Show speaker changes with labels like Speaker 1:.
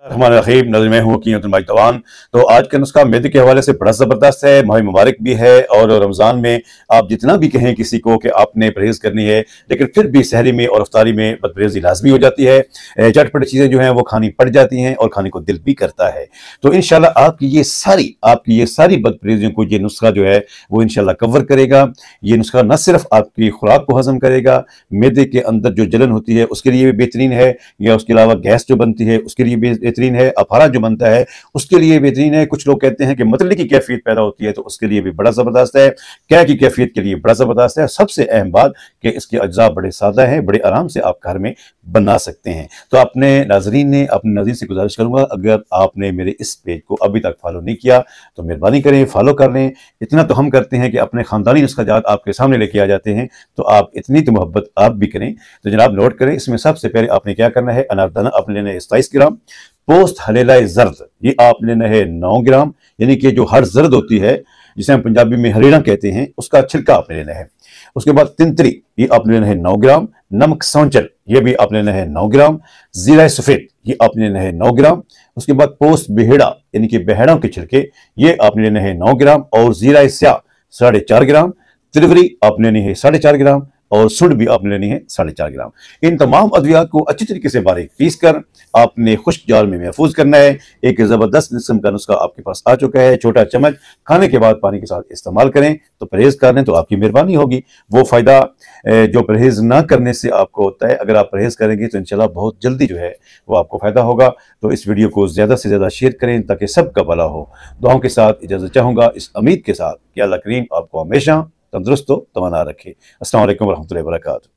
Speaker 1: रहीम नज़र में हूँ कीमतवान। तो आज का नुस्खा मैदे के हवाले से बड़ा ज़बरदस्त है, माह मुबारक भी है और रमज़ान में आप जितना भी कहें किसी को कि आपने परहेज़ करनी है, लेकिन फिर भी सहरी में और अफ्तारी में बदपरहेज़ी लाजमी हो जाती है। चटपटी चीज़ें जो हैं वो खानी पड़ जाती हैं और खाने को दिल भी करता है। तो इंशाल्लाह आपकी ये सारी बदपरहेज़ियों को ये नुस्खा जो है वो इंशाल्लाह कवर करेगा। ये नुस्खा न सिर्फ आपकी खुराक को हजम करेगा, मैदे के अंदर जो जलन होती है उसके लिए भी बेहतरीन है, या उसके अलावा गैस जो बनती है उसके लिए भी बेहतरीन है, अफारा जो बनता है उसके लिए बेहतरीन है। कुछ लोग कहते हैं कि मतले की कैफियत पैदा होती है तो उसके लिए भी बड़ा ज़बरदस्त है, क्या की कैफियत के लिए बड़ा ज़बरदस्त है। सबसे अहम बात कि इसके अज्जा बड़े सादा हैं, बड़े आराम से आप घर में बना सकते हैं। तो अपने नाज़रीन से गुजारिश करूंगा, अगर आपने मेरे इस पेज को अभी तक फॉलो नहीं किया तो मेहरबानी करें फॉलो कर लें। इतना तो हम करते हैं कि अपने खानदानी नुस्खाजात आपके सामने लेके आ जाते हैं, तो आप इतनी तो मोहब्बत आप भी करें। तो जनाब नोट करें, इसमें सबसे पहले आपने क्या करना है, अनारदाना आपने लेना है 27 ग्राम, पोस्ट हलेला जर्द ये आप लेना है 9 ग्राम, यानी कि जो हर जर्द होती है जिसे हम पंजाबी में हरीड़ा कहते हैं उसका छिलका आपने लेना है। उसके बाद तिंतरी ये आपने लेना है 9 ग्राम, नमक सौंचल ये भी आपने लेना है 9 ग्राम, जीरा सफेद ये आपने लेना है 9 ग्राम। उसके बाद पोस्ट बेहड़ा यानी कि बेहड़ों के छिलके ये आपने लेना है 9 ग्राम, और जीरा स्या 4.5 ग्राम, तिलवरी आपने लेनी है 4.5 ग्राम, और सुंड भी आपने लेनी है 4.5 ग्राम। इन तमाम अद्वियात को अच्छी तरीके से बारीक पीस कर आपने खुश्क जाल में महफूज करना है। एक जबरदस्त किस्म का नुस्खा आपके पास आ चुका है। छोटा चम्मच खाने के बाद पानी के साथ इस्तेमाल करें तो परहेज कर लें तो आपकी मेहरबानी होगी। वो फायदा जो परहेज ना करने से आपको होता है, अगर आप परहेज करेंगे तो इंशाल्लाह बहुत जल्दी जो है वो आपको फायदा होगा। तो इस वीडियो को ज्यादा से ज्यादा शेयर करें ताकि सबका भला हो। दुआओं के साथ इजाजत चाहूंगा, इस उम्मीद के साथ कि अल्लाह करीम आपको हमेशा तंदुरुस्त तवाना रखे। अस्सलाम वालेकुम रहमतुल्लाहि व बरकातहू।